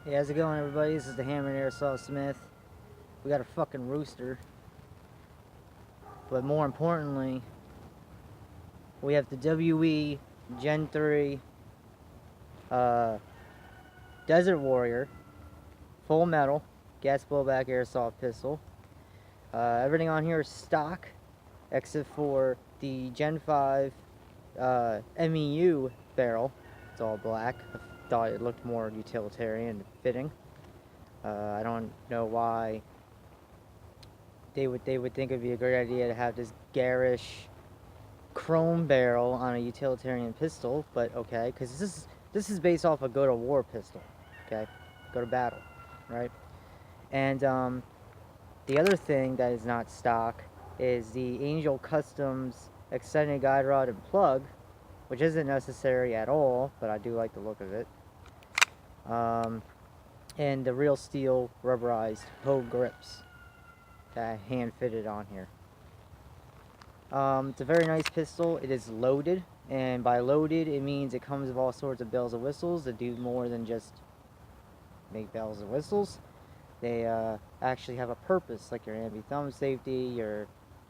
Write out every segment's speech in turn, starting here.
Hey, how's it going, everybody? This is the Hammer and Airsoft Smith. We got a fucking rooster. But more importantly, we have the WE Gen 3 uh, Desert Warrior full metal gas blowback airsoft pistol. Everything on here is stock except for the Gen 5 MEU barrel. It's all black. I thought it looked more utilitarian and fitting. I don't know why they would think it'd be a great idea to have this garish chrome barrel on a utilitarian pistol, but okay, because this is based off a go to war pistol, okay, go to battle, right? And the other thing that is not stock is the Angel Customs extended guide rod and plug, which isn't necessary at all, but I do like the look of it. And the real steel rubberized Hogue grips that I hand fitted on here. It's a very nice pistol. It is loaded, and by loaded, it means it comes with all sorts of bells and whistles that do more than just make bells and whistles. They actually have a purpose, like your anti-thumb safety, your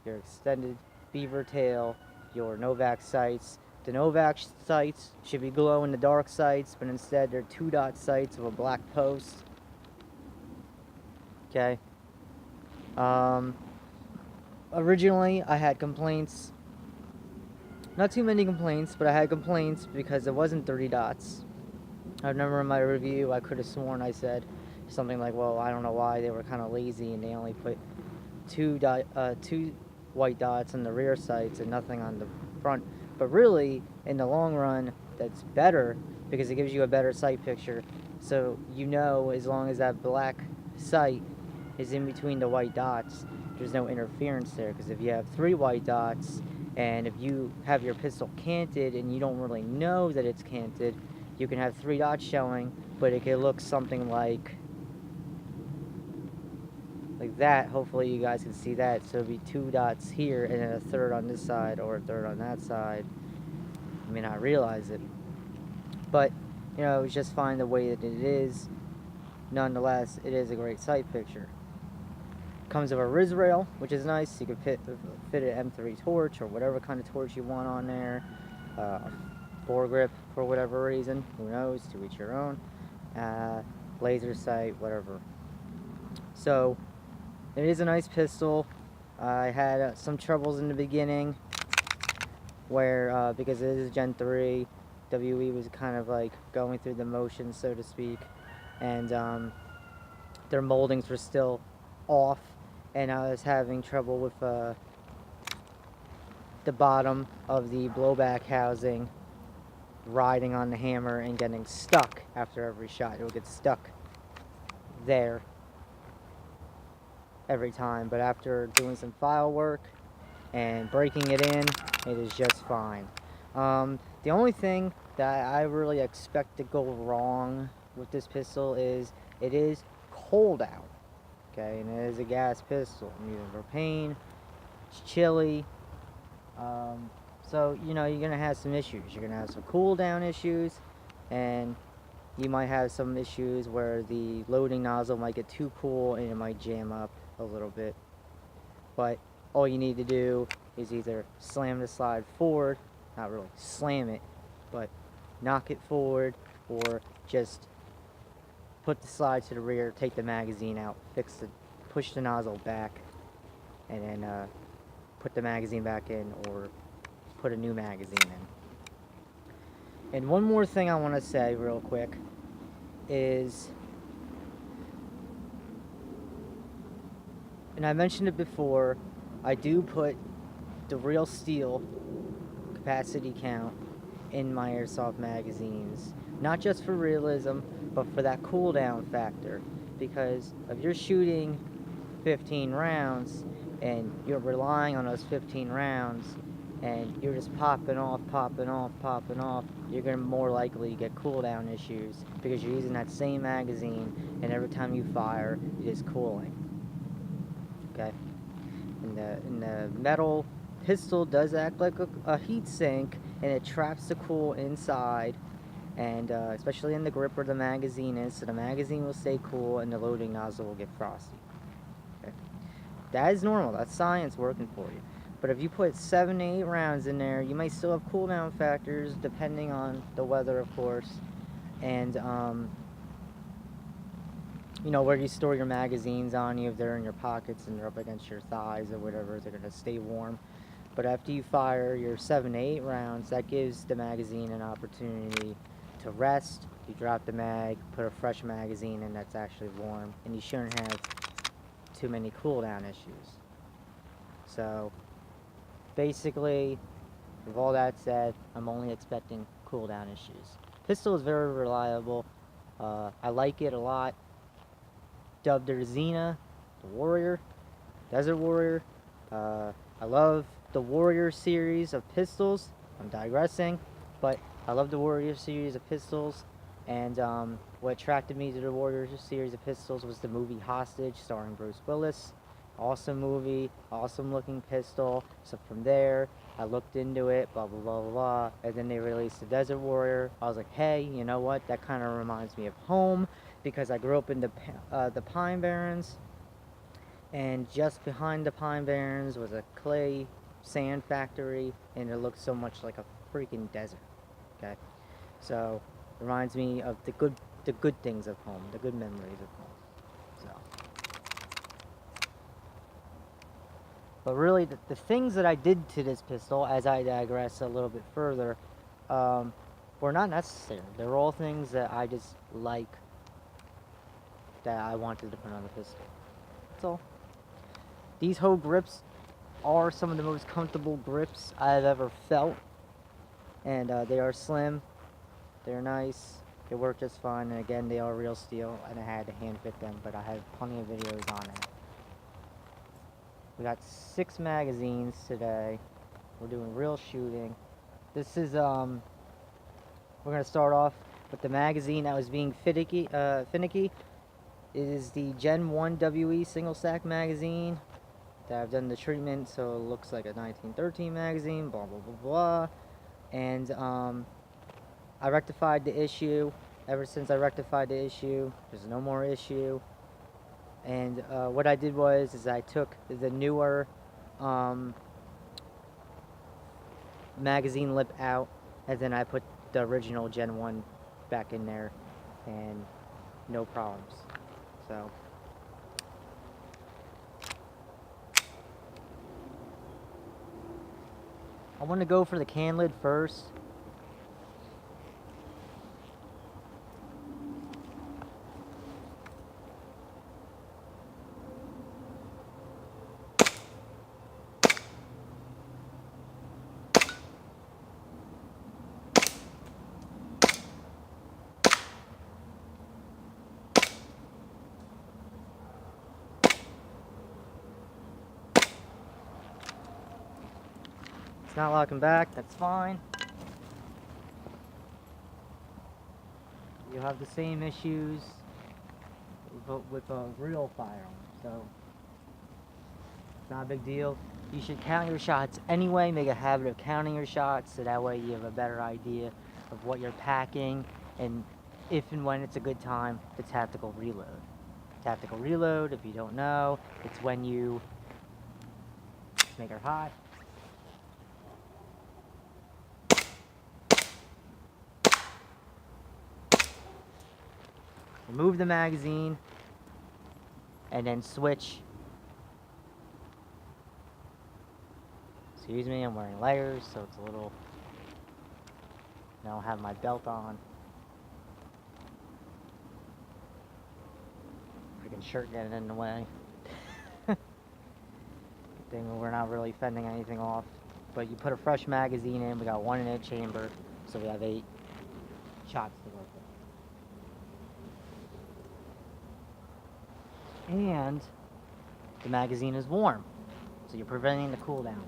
extended beaver tail, your Novak sights. The Novak sights should be glow-in-the-dark sights, but instead they're 2-dot sights with a black post. Okay. Originally, I had complaints. Not too many complaints, but I had complaints because it wasn't 30 dots. I remember in my review, I could have sworn I said something like, well, I don't know why they were kind of lazy and they only put two white dots on the rear sights and nothing on the front. But really, in the long run, that's better because it gives you a better sight picture. So you know, as long as that black sight is in between the white dots, there's no interference there. Because if you have 3 white dots, and if you have your pistol canted and you don't really know that it's canted, you can have 3 dots showing, but it could look something like that. Hopefully you guys can see that. So it'll be 2 dots here and then a third on this side or a third on that side. You may not realize it, but you know, it's just fine the way that it is. Nonetheless, it is a great sight picture. Comes with a Riz rail, which is nice. You can fit an M3 torch or whatever kind of torch you want on there. Foregrip for whatever reason, who knows, to each your own. Laser sight, whatever. So it is a nice pistol. I had some troubles in the beginning where because it is Gen 3, WE was kind of like going through the motions, so to speak, and their moldings were still off, and I was having trouble with the bottom of the blowback housing riding on the hammer and getting stuck after every shot. It would get stuck there every time, but after doing some file work and breaking it in, it is just fine. The only thing that I really expect to go wrong with this pistol is it is cold out, okay, and it is a gas pistol. I'm using propane, it's chilly, so you know you're gonna have some issues. You're gonna have some cool down issues, and you might have some issues where the loading nozzle might get too cool and it might jam up a little bit. But all you need to do is either slam the slide forward, not really slam it, but knock it forward, or just put the slide to the rear, take the magazine out, push the nozzle back, and then put the magazine back in, or put a new magazine in. And one more thing I want to say real quick is, and I mentioned it before, I do put the real steel capacity count in my airsoft magazines, not just for realism, but for that cooldown factor. Because if you're shooting 15 rounds and you're relying on those 15 rounds and you're just popping off, you're going to more likely get cooldown issues because you're using that same magazine and every time you fire, it is cooling. Okay? And the metal pistol does act like a heat sink, and it traps the cool inside, and especially in the grip where the magazine is, so the magazine will stay cool and the loading nozzle will get frosty. Okay? That is normal. That's science working for you. But if you put 7 to 8 rounds in there, you might still have cooldown factors depending on the weather, of course, and you know, where you store your magazines on you. If they're in your pockets and they're up against your thighs or whatever, they're going to stay warm. But after you fire your 7 to 8 rounds, that gives the magazine an opportunity to rest. You drop the mag, put a fresh magazine in that's actually warm, and you shouldn't have too many cooldown issues. So basically, with all that said, I'm only expecting cooldown issues. Pistol is very reliable. I like it a lot. Dubbed her Xena, the Warrior, Desert Warrior. I love the Warrior series of pistols. I'm digressing, but I love the Warrior series of pistols. And what attracted me to the Warrior series of pistols was the movie Hostage, starring Bruce Willis. Awesome movie, awesome looking pistol. So from there, I looked into it, blah, blah, blah, blah, blah. And then they released the Desert Warrior. I was like, hey, you know what? That kind of reminds me of home, because I grew up in the Pine Barrens. And just behind the Pine Barrens was a clay sand factory, and it looked so much like a freaking desert. Okay? So, reminds me of the good things of home, the good memories of home. So, but really, the things that I did to this pistol, as I digress a little bit further, were not necessary. They were all things that I just like, that I wanted to put on the pistol. That's all. These hoe grips are some of the most comfortable grips I've ever felt, and they are slim, they're nice, they work just fine, and again, they are real steel, and I had to hand fit them, but I have plenty of videos on it. We got 6 magazines today. We're doing real shooting. This is we're gonna start off with the magazine that was being finicky. It is the Gen 1 WE single stack magazine that I've done the treatment, so it looks like a 1913 magazine, blah blah blah blah. And I rectified the issue. Ever since I rectified the issue, there's no more issue. And what I did was I took the newer magazine lip out, and then I put the original Gen 1 back in there, and no problems. So I want to go for the can lid first. It's not locking back, that's fine. You'll have the same issues with a real firearm, so it's not a big deal. You should count your shots anyway, make a habit of counting your shots, so that way you have a better idea of what you're packing, and if and when it's a good time to tactical reload. Tactical reload, if you don't know, it's when you make her hot. Remove the magazine, and then switch. Excuse me, I'm wearing layers, so it's a little... I don't have my belt on. Freaking shirt getting in the way. Good thing we're not really fending anything off. But you put a fresh magazine in, we got 1 in a chamber, so we have 8 shots to work with. And the magazine is warm, so you're preventing the cooldown.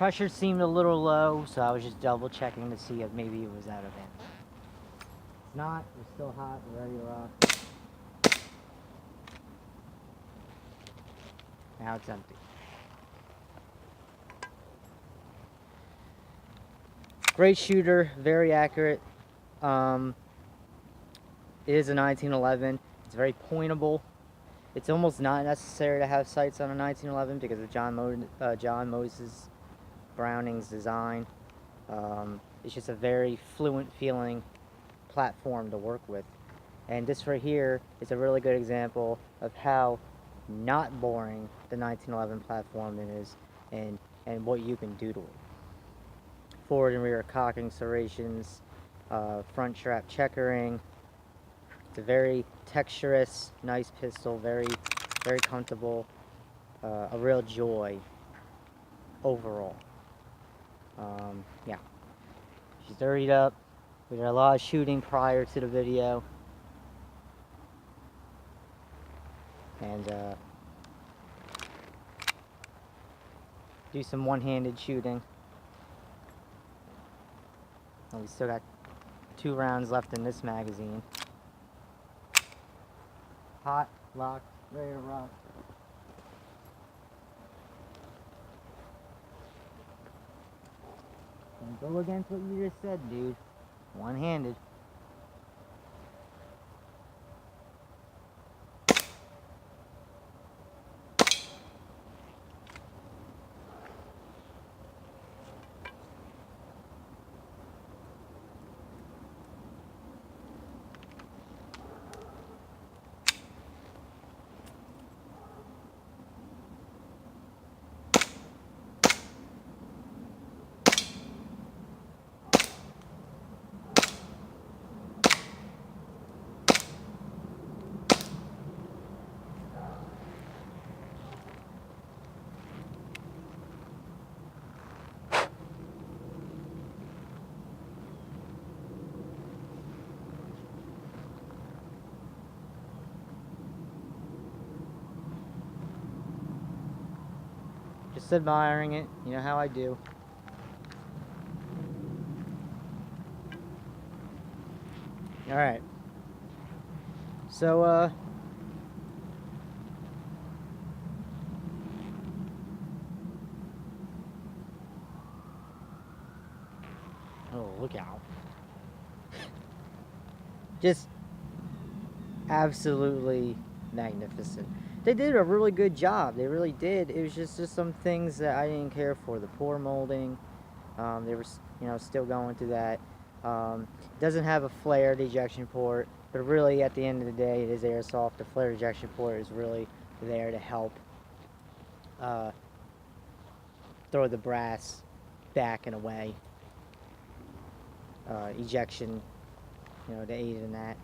Pressure seemed a little low, so I was just double checking to see if maybe it was out of ammo. It's not, we're still hot, we're ready to rock. Now it's empty. Great shooter, very accurate. It is a 1911. It's very pointable. It's almost not necessary to have sights on a 1911 because of John Moses Browning's design. It's just a very fluent feeling platform to work with. And this right here is a really good example of how not boring the 1911 platform is and what you can do to it. Forward and rear cocking serrations, front strap checkering. It's a very texturous, nice pistol, very comfortable, a real joy overall. Yeah, she's dirtied up. We did a lot of shooting prior to the video, and do some one-handed shooting. And we still got 2 rounds left in this magazine. Hot, locked, ready to rock. And go against what you just said, dude. One-handed. Just admiring it, you know how I do. Alright. So, oh, look out. Just absolutely magnificent. They did a really good job. They really did. It was just some things that I didn't care for. The pour molding, they were, still going through that. It doesn't have a flared ejection port, but really at the end of the day, it is airsoft. The flared ejection port is really there to help throw the brass back and away. Ejection, to aid in that.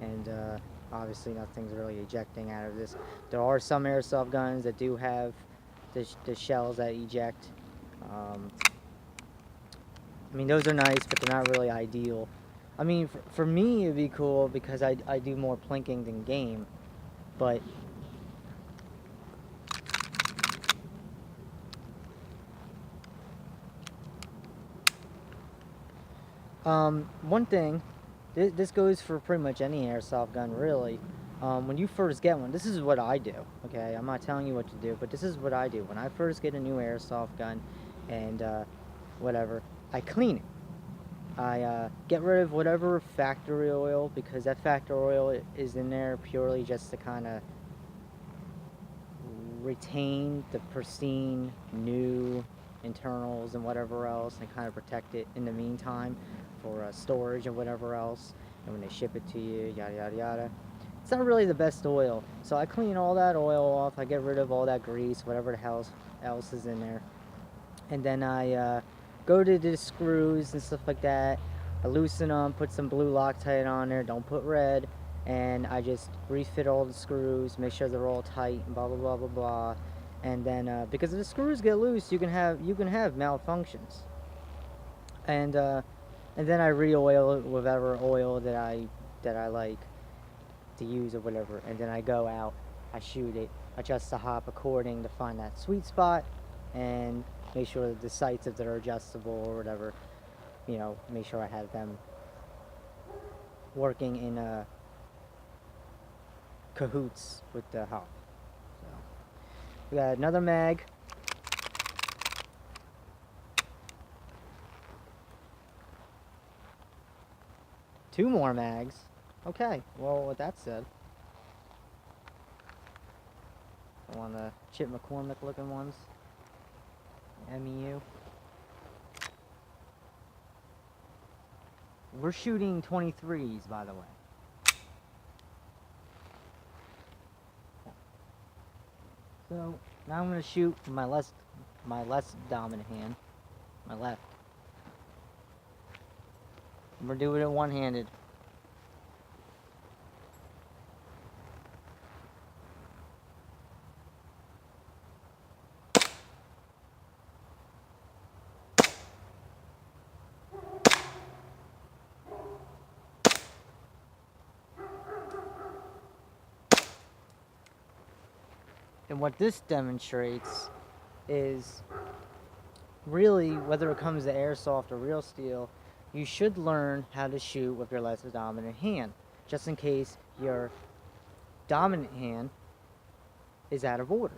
And obviously nothing's really ejecting out of this. There are some airsoft guns that do have the shells that eject. I mean, those are nice, but they're not really ideal. I mean, for me, it'd be cool because I do more plinking than game, but one thing, this goes for pretty much any airsoft gun, really. When you first get one, this is what I do, okay? I'm not telling you what to do, but this is what I do. When I first get a new airsoft gun and whatever, I clean it. I get rid of whatever factory oil, because that factory oil is in there purely just to kind of retain the pristine new internals and whatever else, and kind of protect it in the meantime for storage and whatever else, and when they ship it to you, yada yada yada. It's not really the best oil, so I clean all that oil off. I get rid of all that grease, whatever the hell else is in there, and then I go to the screws and stuff like that. I loosen them, put some blue Loctite on there, don't put red, and I just refit all the screws, make sure they're all tight, and blah blah blah blah blah. And then because if the screws get loose, you can have malfunctions. And then I re-oil it with whatever oil that I like to use or whatever. And then I go out, I shoot it, adjust the hop according to find that sweet spot, and make sure that the sights, if they're adjustable or whatever, you know, make sure I have them working in cahoots with the hop. So we got another mag. Two more mags. Okay, well, with that said, I want the Chip McCormick looking ones. MEU. We're shooting 23s, by the way. So now I'm gonna shoot with my less dominant hand, my left. We're doing it one-handed. And what this demonstrates is really, whether it comes to airsoft or real steel, you should learn how to shoot with your lesser dominant hand, just in case your dominant hand is out of order.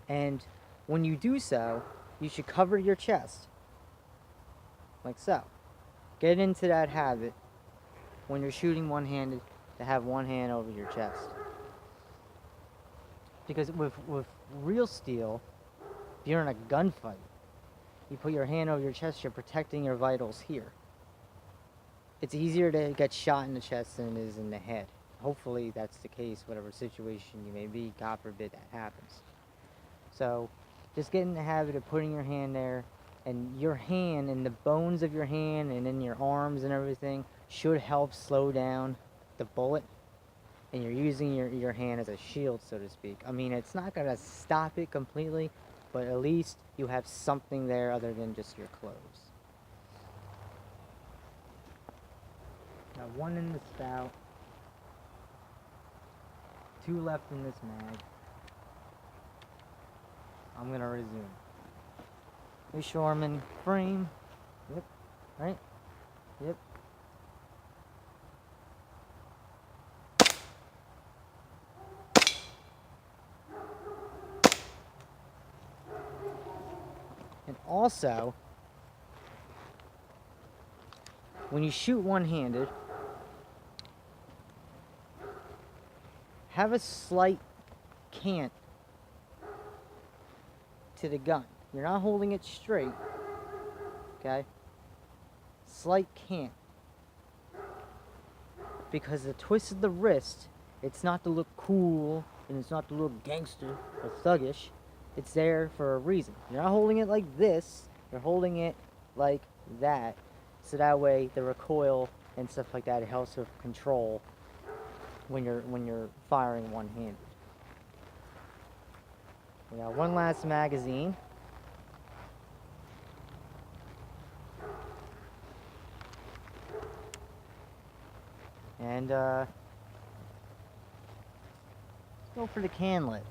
And when you do so, you should cover your chest, like so. Get into that habit when you're shooting one-handed to have one hand over your chest. Because with real steel, if you're in a gunfight, you put your hand over your chest, you're protecting your vitals here. It's easier to get shot in the chest than it is in the head. Hopefully that's the case, whatever situation you may be, God forbid that happens. So just get in the habit of putting your hand there, and your hand and the bones of your hand and in your arms and everything should help slow down the bullet. And you're using your hand as a shield, so to speak. I mean, it's not going to stop it completely, but at least you have something there other than just your clothes. Now, one in the spout, two left in this mag. I'm going to resume. Make sure I'm in frame. Yep. Right? Yep. And also, when you shoot one-handed, have a slight cant to the gun. You're not holding it straight, okay? Slight cant. Because the twist of the wrist, it's not to look cool, and it's not to look gangster or thuggish. It's there for a reason. You're not holding it like this, you're holding it like that. So that way the recoil and stuff like that, it helps with control when you're firing one-handed. We got one last magazine. And let's go for the canlet.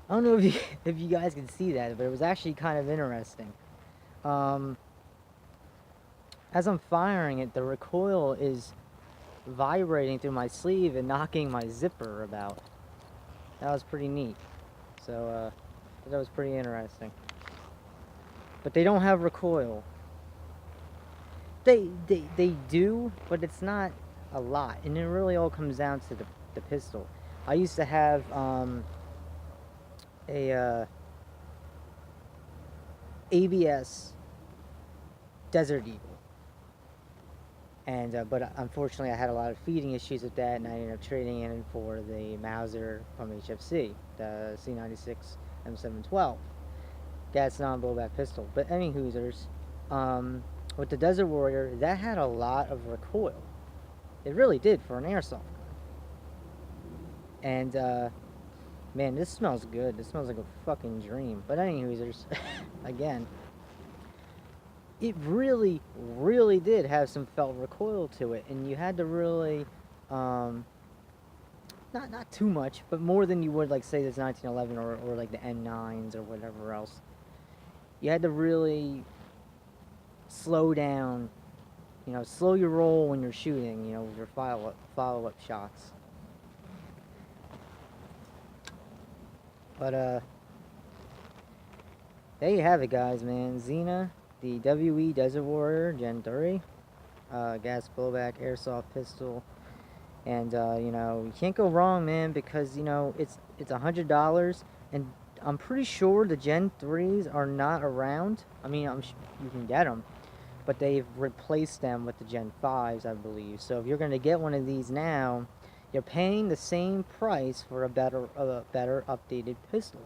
I don't know if you guys can see that, but it was actually kind of interesting. As I'm firing it, the recoil is vibrating through my sleeve and knocking my zipper about. That was pretty neat. So that was pretty interesting. But they don't have recoil. They do, but it's not a lot, and it really all comes down to the pistol. I used to have a ABS Desert Eagle. And but unfortunately I had a lot of feeding issues with that, and I ended up trading in for the Mauser from HFC, the C96 M1911 gas non-blowback pistol. But any hoosers, with the Desert Warrior, that had a lot of recoil. It really did for an airsoft gun. And man, this smells good. This smells like a fucking dream. But any hoosers, again, it really, really did have some felt recoil to it, and you had to really, not too much, but more than you would, like, say, this 1911 or like the M9s or whatever else. You had to really slow down, you know, slow your roll when you're shooting, you know, with your follow-up shots. But there you have it, guys, man. Xena, the WE Desert Warrior Gen 3, gas blowback airsoft pistol, and you know, you can't go wrong, man, because you know it's $100, and I'm pretty sure the Gen 3s are not around. I mean, you can get them, but they've replaced them with the Gen 5s, I believe. So if you're gonna get one of these now, you're paying the same price for a better updated pistol.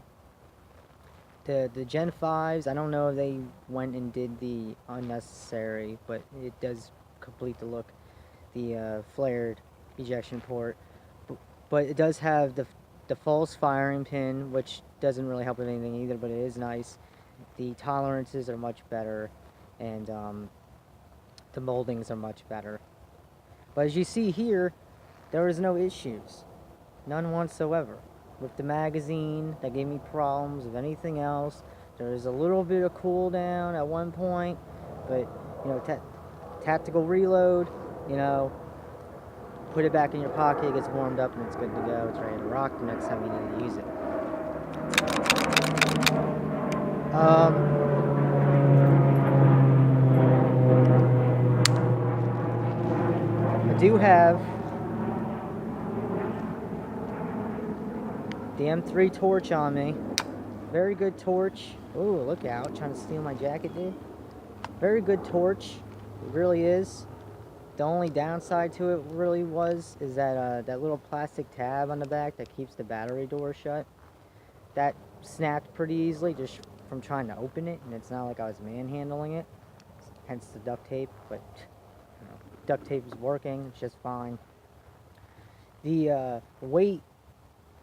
The Gen 5s, I don't know if they went and did the unnecessary, but it does complete the look, the flared ejection port. But it does have the false firing pin, which doesn't really help with anything either, but it is nice. The tolerances are much better, and the moldings are much better. But as you see here, there is no issues. None whatsoever. With the magazine, that gave me problems. If anything else, there is a little bit of cooldown at one point, but you know, tactical reload, you know, put it back in your pocket, it gets warmed up, and it's good to go. It's ready to rock the next time you need to use it. I do have the M3 torch on me. Very good torch. Oh, look out, trying to steal my jacket, dude. Very good torch. It really is. The only downside to it really is that that little plastic tab on the back that keeps the battery door shut. That snapped pretty easily just from trying to open it, and it's not like I was manhandling it. Hence the duct tape, but you know, duct tape is working. It's just fine. The weight,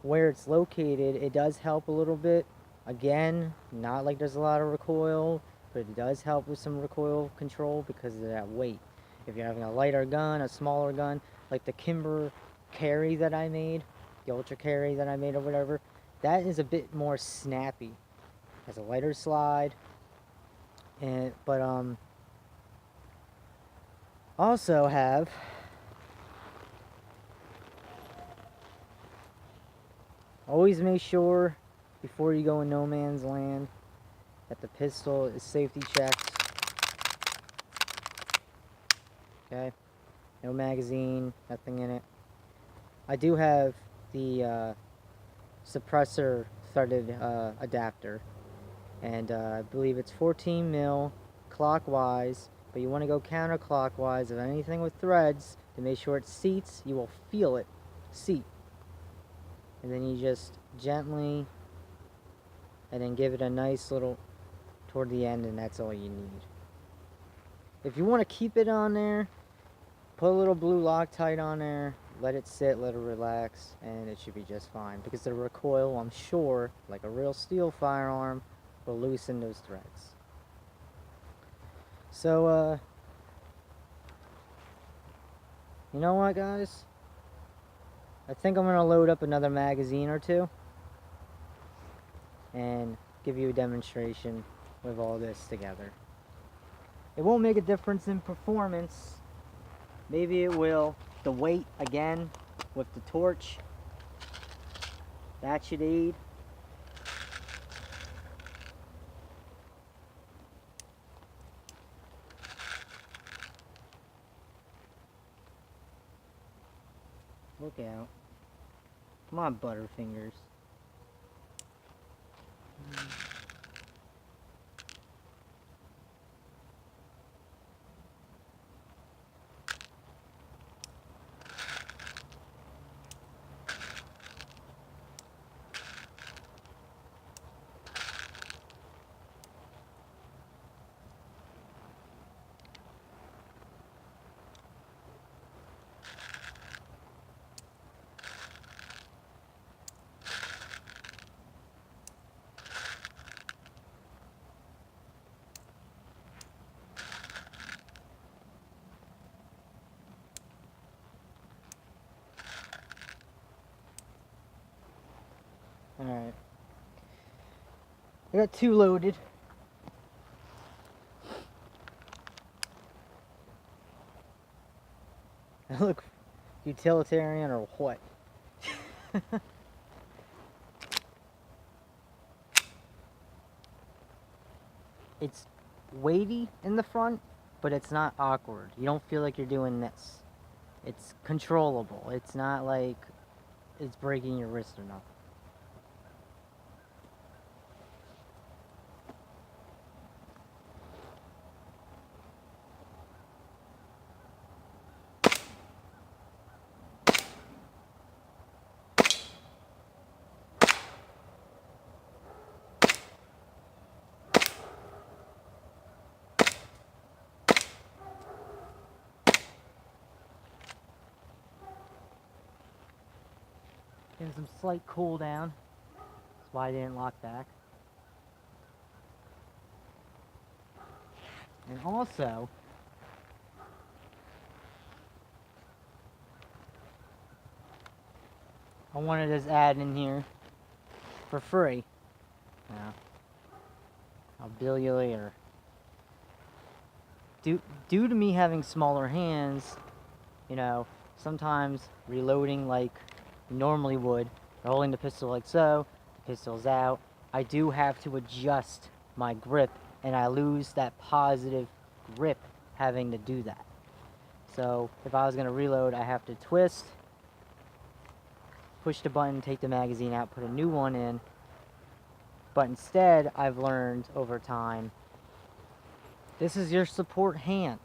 where it's located, it does help a little bit. Again, not like there's a lot of recoil, but it does help with some recoil control because of that weight. If you're having a lighter gun, a smaller gun, like the Kimber carry that I made, the Ultra carry that I made or whatever, that is a bit more snappy. Has a lighter slide, but also have always make sure before you go in no man's land that the pistol is safety checked. Okay, no magazine, nothing in it. I do have the suppressor threaded adapter, and I believe it's 14 mil clockwise, but you want to go counterclockwise of anything with threads to make sure it seats. You will feel it seat, and then you just gently, and then give it a nice little toward the end, and that's all you need. If you want to keep it on there, put a little blue Loctite on there, let it sit, let it relax, and it should be just fine, because the recoil, I'm sure, like a real steel firearm, will loosen those threads. So you know what, guys, I think I'm gonna load up another magazine or two and give you a demonstration with all this together. It won't make a difference in performance. Maybe it will. The weight, again, with the torch, that should aid. Look out. Come on, Butterfingers. Alright. I got 2 loaded. I look utilitarian or what? It's weighty in the front, but it's not awkward. You don't feel like you're doing this. It's controllable. It's not like it's breaking your wrist or nothing. Getting some slight cool down. That's why I didn't lock back. And also, I wanted to just add in here for free. Yeah. I'll bill you later. Due to me having smaller hands, you know, sometimes reloading like you normally would, holding the pistol like so, the pistol's out, I do have to adjust my grip, and I lose that positive grip having to do that. So if I was going to reload, I have to twist, push the button, take the magazine out, put a new one in. But instead, I've learned over time, this is your support hand.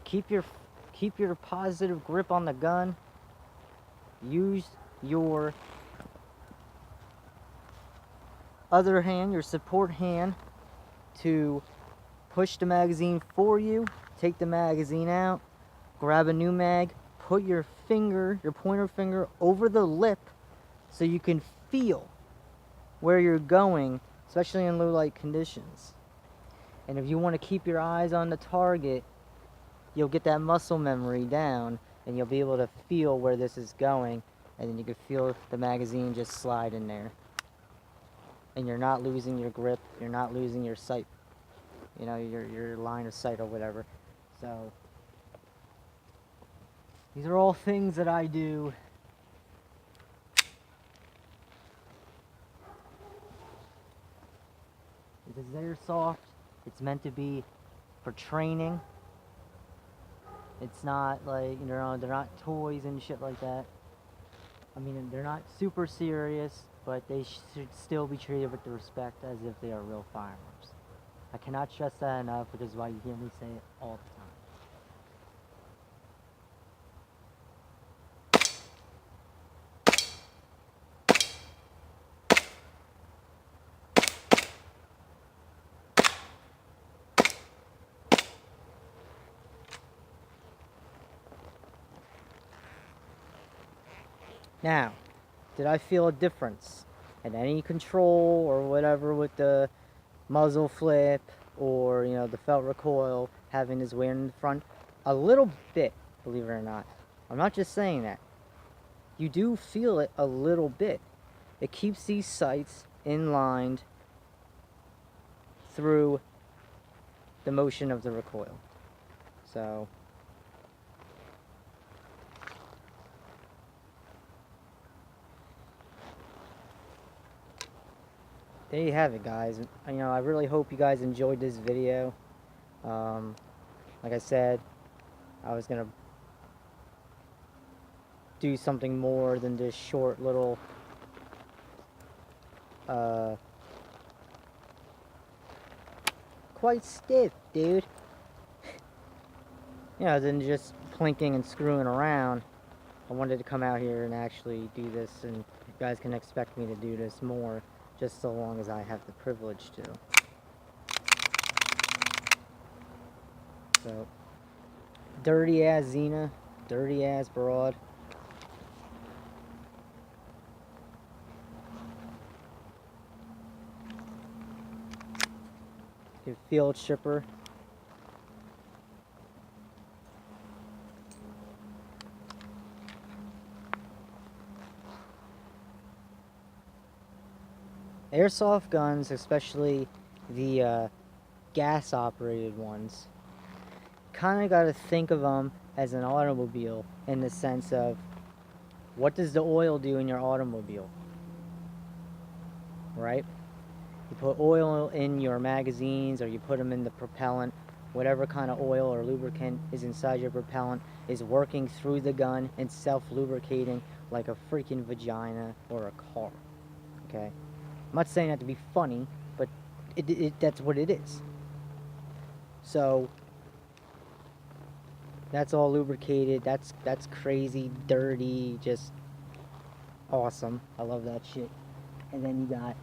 Keep your positive grip on the gun. Use your other hand, your support hand, to push the magazine for you, take the magazine out, grab a new mag, put your finger, your pointer finger, over the lip so you can feel where you're going, especially in low light conditions. And if you want to keep your eyes on the target, you'll get that muscle memory down, and you'll be able to feel where this is going, and then you can feel the magazine just slide in there. And you're not losing your grip, you're not losing your sight, you know, your line of sight or whatever. So these are all things that I do. This is Airsoft. It's meant to be for training. It's not like, you know, they're not toys and shit like that. I mean, they're not super serious, but they should still be treated with the respect as if they are real firearms. I cannot stress that enough, which is why you hear me say it all the time. Now, did I feel a difference in any control or whatever with the muzzle flip or, you know, the felt recoil having this wear in the front? A little bit, believe it or not. I'm not just saying that. You do feel it a little bit. It keeps these sights inlined through the motion of the recoil. So there you have it, guys. You know, I really hope you guys enjoyed this video. Like I said, I was gonna do something more than this short little quite stiff, dude. You know, than just plinking and screwing around. I wanted to come out here and actually do this, and you guys can expect me to do this more, just so long as I have the privilege to. So, dirty ass Xena, dirty ass broad. Good field stripper. Airsoft guns, especially the gas operated ones, kind of got to think of them as an automobile in the sense of, what does the oil do in your automobile? Right? You put oil in your magazines, or you put them in the propellant. Whatever kind of oil or lubricant is inside your propellant is working through the gun and self-lubricating like a freaking vagina or a car. Okay? I'm not saying that to be funny, but that's what it is. So that's all lubricated. That's crazy, dirty, just awesome. I love that shit. And then you got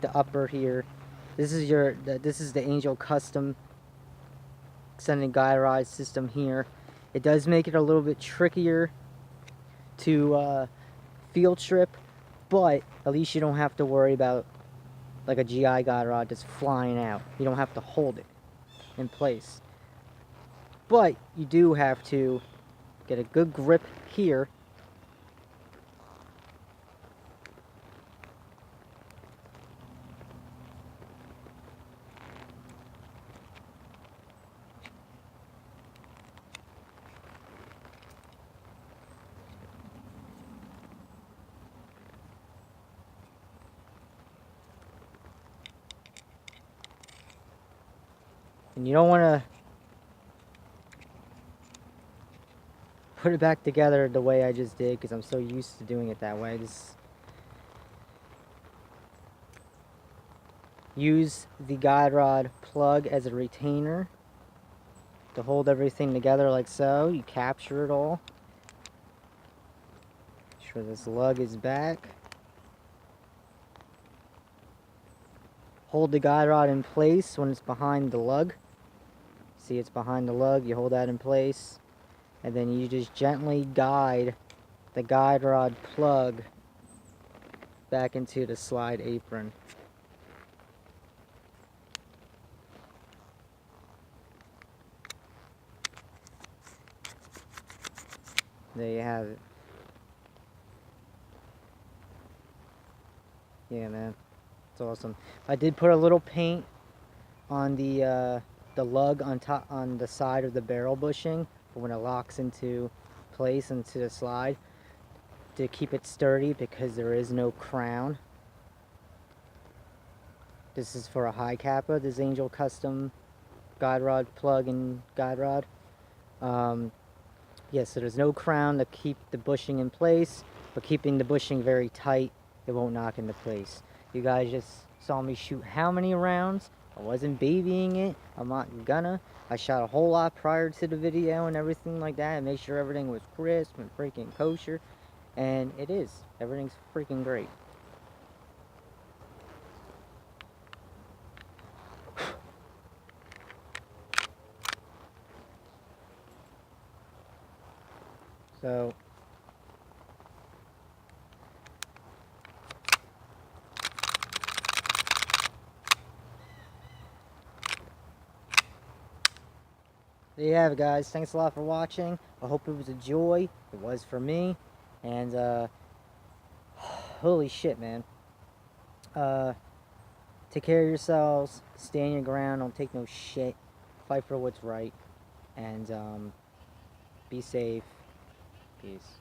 the upper here. This is the Angel Custom extended guide ride system here. It does make it a little bit trickier to field trip, but at least you don't have to worry about like a GI guide rod just flying out. You don't have to hold it in place. But you do have to get a good grip here. And you don't want to put it back together the way I just did, because I'm so used to doing it that way. Just use the guide rod plug as a retainer to hold everything together like so. You capture it all. Make sure this lug is back. Hold the guide rod in place when it's behind the lug. See, it's behind the lug. You hold that in place, and then you just gently guide the guide rod plug back into the slide apron. There you have it. Yeah, man, it's awesome. I did put a little paint on the lug on top, on the side of the barrel bushing, for when it locks into place into the slide, to keep it sturdy, because there is no crown. This is for a high kappa, this Angel Custom guide rod plug and guide rod. Yeah, so there's no crown to keep the bushing in place, but keeping the bushing very tight, it won't knock into place. You guys just saw me shoot how many rounds? I wasn't babying it. I'm not gonna. I shot a whole lot prior to the video and everything like that, and make sure everything was crisp and freaking kosher. And it is. Everything's freaking great. So there you have it, guys. Thanks a lot for watching. I hope it was a joy. It was for me. And holy shit, man. Take care of yourselves. Stand your ground. Don't take no shit. Fight for what's right. And be safe. Peace.